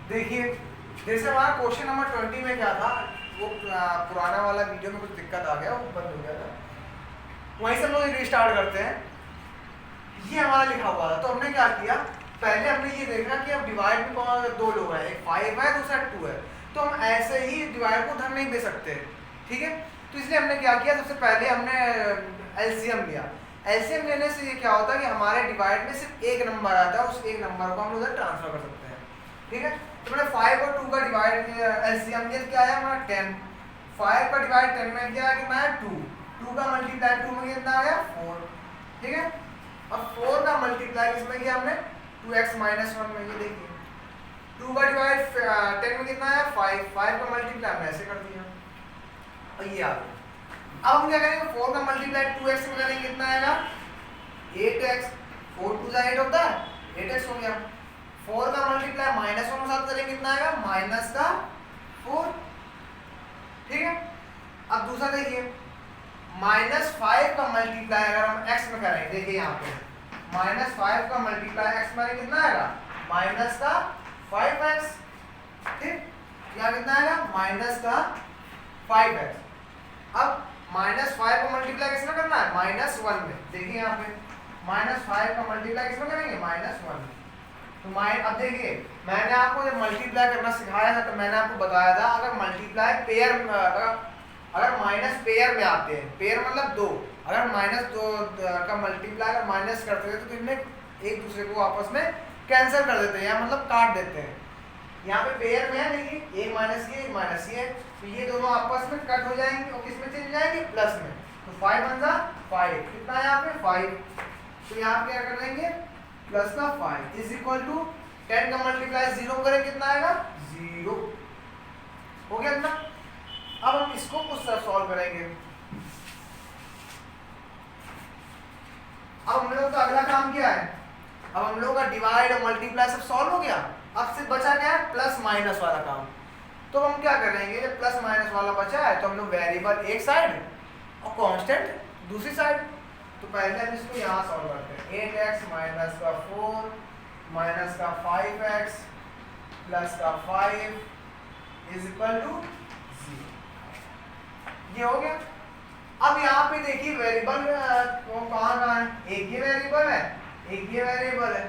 देखिए जैसे हमारा क्वेश्चन नंबर 20 में क्या था, वो पुराना वाला वीडियो में कुछ दिक्कत आ गया, वो बंद हो गया था, वहीं से हम लोग रिस्टार्ट करते हैं। ये हमारा लिखा हुआ था, तो हमने क्या किया, पहले हमने ये देखा कि अब डिवाइड में कौन दो लोग हैं, एक 5 है दूसरा 2 है, तो हम ऐसे ही डिवाइड को धन नहीं दे सकते, ठीक है। तो इसलिए हमने क्या किया, सबसे पहले हमने एलसीएम लिया। एलसीएम लेने से ये क्या होता है कि हमारे डिवाइड में सिर्फ एक नंबर आता है, उस एक नंबर को हम उधर ट्रांसफर कर सकते हैं, ठीक है। तो मैंने 5 और 2 का डिवाइड एलसीएम लिया, क्या है हमारा 10। 5 का डिवाइड 10 में क्या है कि मैं 2 का मल्टीप्लाई 2 में कितना आ गया 4, ठीक है। अब 4 का मल्टीप्लाई किसमें किया हमने 2x माइनस 1 में, ये देखिए 2 का डिवाइड 10 में कितना है 5, 5 का मल्टीप्लाई हमने ऐसे कर दिया और ये आ गया। अब हम क्या करेंगे, 4 का मल्टीप्लाई 2x में करेंगे, कितना आएगा 8x, 4 2 8 होता है, 8x हो गया। 4 का मल्टीप्लाई माइनस 1 के साथ करेंगे, कितना आएगा माइनस का 4, ठीक है। अब दूसरा देखिए, -5 का मल्टीप्लाई अगर हम x में करेंगे, देखिए यहाँ पे -5 का मल्टीप्लाई x में कितना आएगा माइनस का 5x, ठीक। यहाँ कितना आएगा माइनस का 5x। अब -5 का मल्टीप्लाई किसमें करना है -1 में, देखिए यहाँ पे -5 का मल्टीप्लाई किसमें करेंगे -1 में। तो अब देखिए मैंने आपको जब मल्टीप्लाई करना सिखाया था तो मैंने आपको बताया था, अगर मल्टीप्लाई पेयर अगर माइनस पेयर में आते हैं, पेयर मतलब 2, अगर -2 का मल्टीप्लाई अगर माइनस करते हैं तो इनमें एक दूसरे को आपस में कैंसिल कर देते हैं या मतलब काट देते हैं। यहाँ पे पेयर में है, देखिए एक माइनस ये एक माइनस ये, तो ये दोनों आपस में कट हो जाएंगे और किस में चले जाएंगे प्लस में, तो 5 बन जा 5, कितना है यहाँ पे 5, तो यहाँ पे क्या कर देंगे प्लस का 5 इज इक्वल टू 10 का मल्टीप्लाई 0 करें, कितना आएगा 0, हो गया ना। अब हम इसको उस तरफ सॉल्व करेंगे। अब हम लोग का अगला काम क्या है, अब हम लोग का डिवाइड और मल्टीप्लाई सब सॉल्व हो गया, अब सिर्फ बचा क्या है प्लस माइनस वाला काम। तो हम क्या करेंगे, जब प्लस माइनस वाला बचा है तो हम लोग वेरिएबल एक साइड और कांस्टेंट दूसरी साइड। तो पहले हम इसको यहाँ सॉल्व करते हैं, 8x माइनस का 4 माइनस का 5x प्लस का 5 इज इक्वल टू 0, ये हो गया। अब यहाँ पे देखिए वेरिएबल कहाँ है, एक ये वेरिएबल है एक ये वेरिएबल है,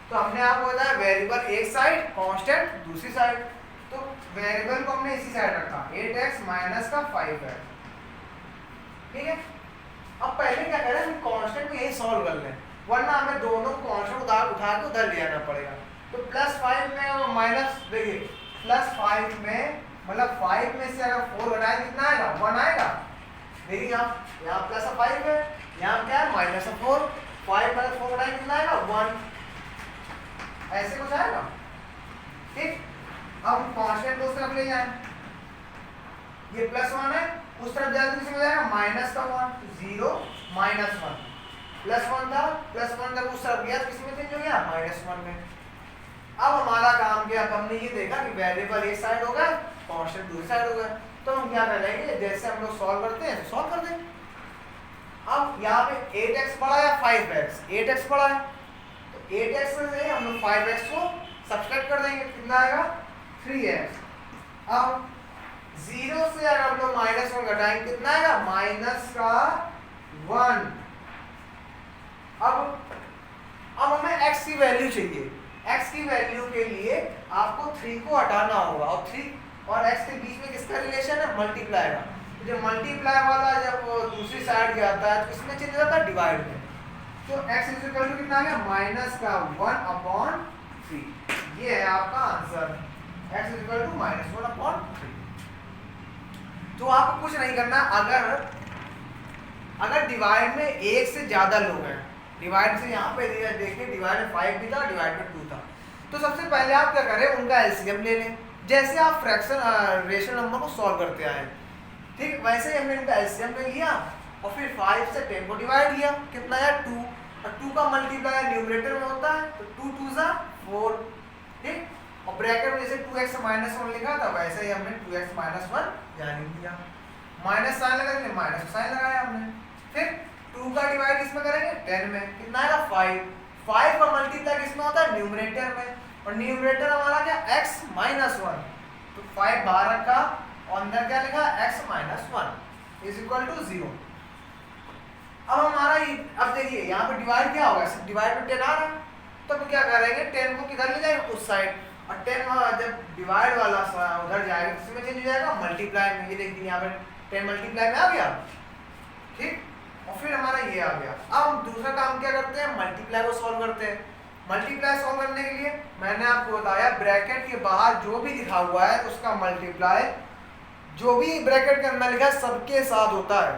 तो हमने आपको बताया वेरिएबल एक साइड कांस्टेंट दूसरी साइड, तो वेरिएबल को हमने इसी साइड रखा 8x माइनस का 5x, ठीक है। अब पहले क्या करें, हम कांस्टेंट को यही सॉल्व कर लें, वरना हमें दोनों कांस्टेंट उठा के उधर ले आना पड़ेगा। तो +5 में और माइनस, देखिए +5 में मतलब 5 में से अगर 4 घटाएं कितना आएगा 1 आएगा, देखिए यहाँ +5 है, यहाँ क्या है -4, 5 में 4 घटाएं कितना आएगा 1, ऐसे कुछ आएगा, ठीक। अब कांस्टेंट को उस तरफ ले जाएं, ये +1 है, उस तरफ जाए तो किसी में जाएगा माइनस का 1, 0 -1, +1 था +1 जब उस तरफ गया तो किसी में चेंज हो गया -1 में। अब हमारा काम क्या, हमने ये देखा कि वेरिएबल एक साइड हो गया कांस्टेंट दूसरी साइड हो गया, तो हम क्या करेंगे, जैसे हम लोग सॉल्व करते हैं सॉल्व कर देंगे। अब यहाँ पे 8x बड़ा है 5x, 8x बड़ा है तो 8x में से हम लोग 5x को सब्सट्रैक्ट कर देंगे, कितना आएगा 3x। अब 0 से अगर हम लोग -1 घटाएंगे कितना आएगा माइनस का 1। अब हमें x की वैल्यू चाहिए, x की वैल्यू के लिए आपको 3 को हटाना होगा, और 3 और x के बीच में किसका रिलेशन है मल्टीप्लाई का, तो जब मल्टीप्लाई वाला जब दूसरी साइड पे आता है तो इसमें चेंज हो जाता है डिवाइड में, तो x इज इक्वल टू कितना आ गया माइनस का 1/3, ये है आपका answer, x is equal to -1/3। तो आपको कुछ नहीं करना, अगर डिवाइड में एक से ज्यादा लोग हैं, डिवाइड से यहाँ पे देखिए डिवाइड में 5 भी था डिवाइड में 2 था, तो सबसे पहले आप क्या करें उनका एलसीएम ले लें, जैसे आप फ्रैक्शन रेशनल नंबर को सॉल्व करते आए, ठीक वैसे ही हमने इनका एलसीएम ले लिया और फिर 5 से 10 को डिवाइड किया, कितना है 2, और 2 का मल्टीप्लाई न्यूमरेटर में होता है तो 2 2 जा 4, ठीक, और ब्रैकेट में जैसे 2x -1 लिखा था वैसे ही हमने 2x -1 यानी किया, माइनस साइन लगा देंगे माइनस का साइन लगाया हमने, फिर 2 का डिवाइड इसमें करेंगे 10 में, कितना आएगा 5, 5 का मल्टीप्लाई किसमें होता है न्यूमरेटर में, और न्यूमरेटर हमारा क्या x माइनस वन, तो 5 बाहर रखा और अंदर क्या लिखा x minus one is equal to 0। अब हमारा अब देखिए यहाँ पे डिवाइड क्या होगा, डिवाइड में 10 आ रहा है, तो हम क्या करेंगे 10 को किधर ले जाएंगे उस साइड, और 10 जब डिवाइड वाला उधर जाएगा इसमें चेंज हो जाएगा मल्टीप्लाई में। ये देखिए यहाँ पे 10 मल्टीप्लाई में आ गया, ठीक, और फिर हमारा ये आ गया। अब हम दूसरा काम क्या करते हैं, मल्टीप्लाई को सॉल्व करते हैं। मल्टीप्लाई सॉल्व करने के लिए मैंने आपको बताया ब्रैकेट के बाहर जो भी लिखा हुआ है उसका मल्टीप्लाई जो भी ब्रैकेट के अंदर लिखा है सबके साथ होता है।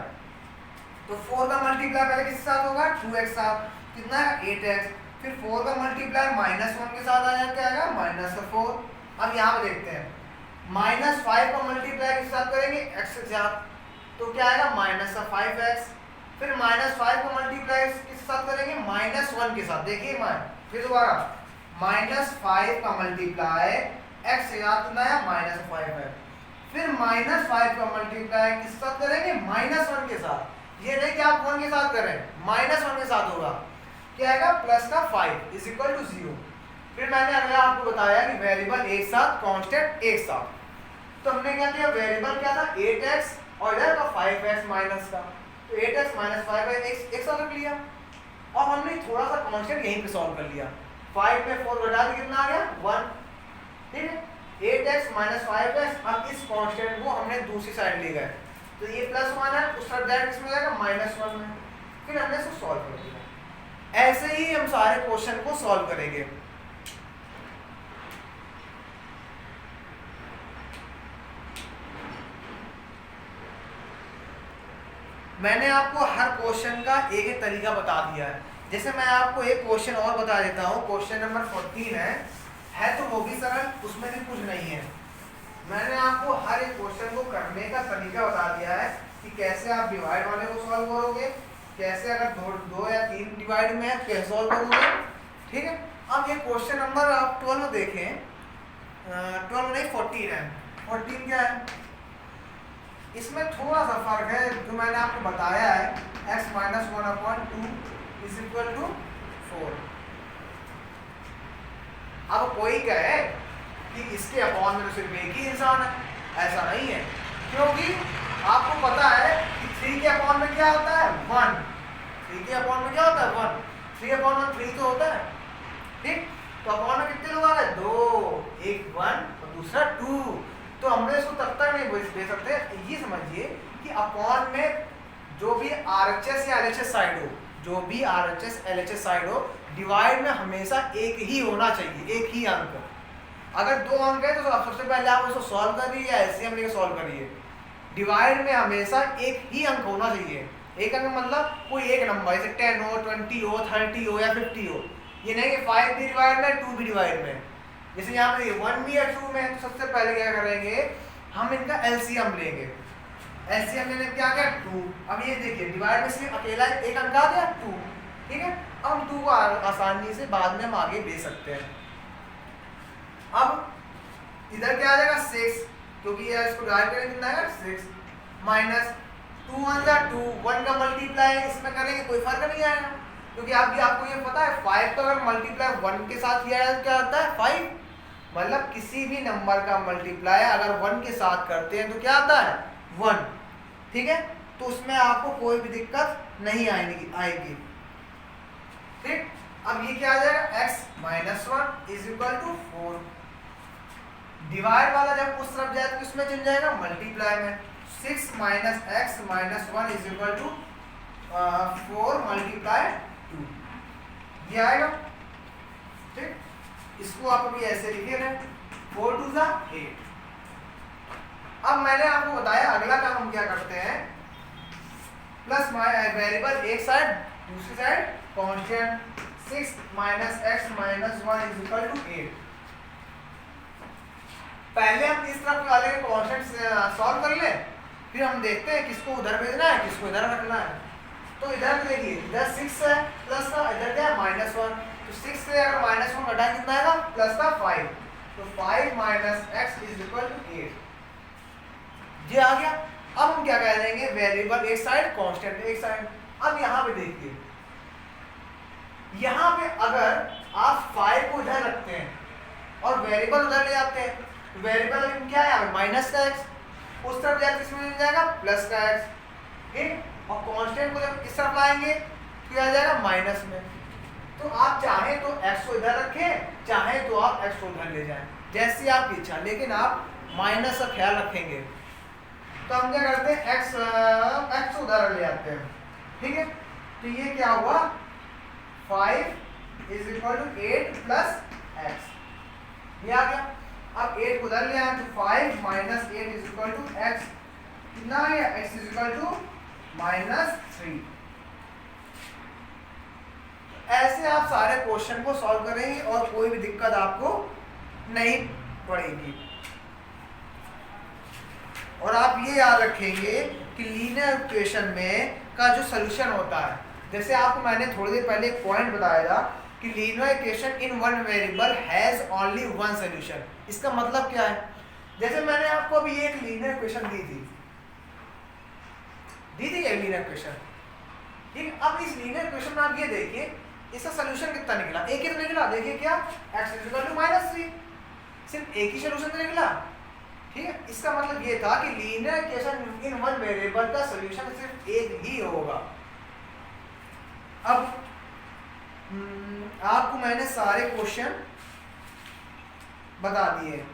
तो 4 का मल्टीप्लाई पहले किसके साथ होगा, 2x साथ, कितना है 8x, फिर 4 का मल्टीप्लाई -1 के साथ आया, क्या आएगा -4। अब यहाँ पे देखते हैं -5 का मल्टीप्लाई किसके साथ करेंगे, x के साथ, तो क्या आएगा -5x। फिर -5 का मल्टीप्लाई किसके साथ करेंगे, -1 के साथ। देखिए फिर दोबारा -5 का मल्टीप्लाई x से याद कितना है -5 है, फिर -5 का मल्टीप्लाई किसके साथ करेंगे, -1 के साथ। ये नहीं कि आप 1 के साथ करें, -1 के साथ होगा, क्या आएगा प्लस का 5 इज इक्वल टू 0। फिर मैंने अगला आपको बताया कि वेरिएबल एक साथ, कांस्टेंट एक साथ। तो हमने क्या किया, वेरिएबल क्या था 8x और इधर का 5x माइनस का, तो 8x माइनस 5x एक साथ रख लिया, और हमने थोड़ा सा कांस्टेंट यहीं पे सॉल्व कर लिया। 5 में 4 घटा के कितना आ गया 1, ठीक है। 8x माइनस 5x, अब इस कांस्टेंट को हमने दूसरी साइड ले गए, तो ये +1 है, उस तरफ डायरेक्ट किसमें जाएगा -1 में, फिर हमने इसको सॉल्व कर दिया। ऐसे ही हम सारे क्वेश्चन को सॉल्व करेंगे। मैंने आपको हर क्वेश्चन का एक एक तरीका बता दिया है। जैसे मैं आपको एक क्वेश्चन और बता देता हूँ, क्वेश्चन नंबर 14 है तो वो भी सरल, उसमें भी कुछ नहीं है। मैंने आपको हर एक क्वेश्चन को करने का तरीका बता दिया है कि कैसे आप डिवाइड वाले को सॉल्व करोगे, कैसे अगर दो या 3 डिवाइड में है तो कैसे सॉल्व करोगे, ठीक है। अब ये क्वेश्चन नंबर आप 12 देखें, 12 नहीं 14 है। 14 क्या है, इसमें थोड़ा सा फर्क है जो मैंने आपको बताया है, x minus 1/2 is equal to 4। अब कोई कहे कि इसके अपॉन में तो सिर्फ एक ही इंसान है, ऐसा नहीं है, क्योंकि आपको पता है कि 3 के अपॉन में क्या होता है 1, 3 के अपॉन में क्या होता है 1, 3/3 तो होता है, ठीक। तो अपॉन में कितने लोग आ गए 2, एक 1 और दूसरा 2, तो हमने इसको तब तक नहीं दे सकते। ये समझिए कि अपॉन में जो भी RHS या LHS साइड हो, जो भी RHS LHS साइड हो, डिवाइड में हमेशा एक ही होना चाहिए, एक ही अंक। अगर 2 अंक है तो सबसे पहले आप उसको सॉल्व करिए या LCM लेके सॉल्व करिए। डिवाइड में हमेशा एक ही अंक होना चाहिए। एक अंक मतलब कोई एक नंबर, जैसे 10 हो, 20 हो, 30 हो या 50 हो। ये नहीं कि 5 भी डिवाइड में 2 भी डिवाइड में। जैसे यहाँ पे 1 भी या 2 में, तो सबसे पहले क्या करेंगे, हम इनका LCM लेंगे। LCM लेने क्या क्या 2। अब ये देखिए डिवाइड में सिर्फ अकेला एक अंक आ गया 2, ठीक है। अब हम 2 को आसानी से बाद में हम आगे ले सकते हैं। अब इधर क्या आ जाएगा 6, क्योंकि ये इसको डिवाइड करेंगे कितना आएगा 6, माइनस 2 1 जा 2, 1 का मल्टीप्लाई इसमें करेंगे कोई फर्क नहीं आएगा, क्योंकि आपको ये पता है 5 का अगर मल्टीप्लाई 1 के साथ किया जाए क्या आता है 5, मतलब किसी भी नंबर का मल्टीप्लाई अगर 1 के साथ करते हैं तो क्या आता है 1, ठीक है। तो उसमें आपको कोई भी दिक्कत नहीं आएगी, ठीक। अब ये क्या आ जाएगा x minus 1 is equal to 4। Divide वाला जब उस तरफ जाए तो किसमें चल जाएगा मल्टीप्लाई में। 6 minus x minus 1 is equal to 4 multiply 2, ये आएगा, ठीक। इसको आप अभी ऐसे लिखे रहे 4 2 जा 8। अब मैंने आपको बताया अगला काम हम क्या करते हैं, प्लस वेरिएबल एक साइड दूसरी side constant. 6 minus x minus 1 is equal to 8। पहले हम इस तरफ वाले के कांस्टेंट सॉल्व कर लें, फिर हम देखते हैं किसको उधर भेजना है किसको इधर रखना है। तो इधर देखिए इधर 6 है प्लस का, इधर क्या है -1, तो 6 से अगर -1 घटाएं कितना आएगा प्लस का 5, तो 5 minus x is equal to 8, ये आ गया। अब हम क्या कह देंगे, वेरिएबल एक साइड कांस्टेंट एक साइड। अब यहाँ पे देखिए, यहाँ पे अगर आप 5 को इधर रखते हैं वेरिएबल उधर ले आते हैं। वेरिएबल क्या है, माइनस का एक्स, उस तरफ जाकर किसमें मिल जाएगा, प्लस का एक्स, ठीक। और कांस्टेंट को जब इस तरफ लाएंगे तो क्या आ जाएगा, माइनस में। तो आप चाहे तो एक्स को इधर रखें, चाहे तो आप एक्स को उधर ले जाएं, जैसी आपकी इच्छा, लेकिन आप माइनस का ख्याल रखेंगे। तो हम क्या करते हैं, एक्स उधर ले आते हैं, ठीक है। तो ये क्या हुआ, 5 is equal to 8 plus x, ये आ गया। अब 8 को उधर ले आए तो 5 minus 8 is equal to x, कितना आ गया, एक्स इज इक्वल टू -3। ऐसे आप सारे क्वेश्चन को सॉल्व करेंगे और कोई भी दिक्कत आपको नहीं पड़ेगी। और आप ये याद रखेंगे कि लीनियर इक्वेशन में का जो सोल्यूशन होता है, जैसे आपको मैंने थोड़ी देर पहले एक पॉइंट बताया था कि linear equation in one variable has only one solution. इसका मतलब क्या है, जैसे मैंने आपको अभी एक लीनियर इक्वेशन दी थी ये लीनियर इक्वेशन, ठीक। अब इस लीनियर इक्वेशन में आप ये देखिए इसका सोल्यूशन कितना निकला, एक ही तो निकला। देखिए क्या, x इज इक्वल टू -3, सिर्फ एक ही सोल्यूशन तो निकला, ठीक है। इसका मतलब ये था कि linear equation in one variable का सोल्यूशन सिर्फ एक ही होगा। अब आपको मैंने सारे क्वेश्चन बता दिए।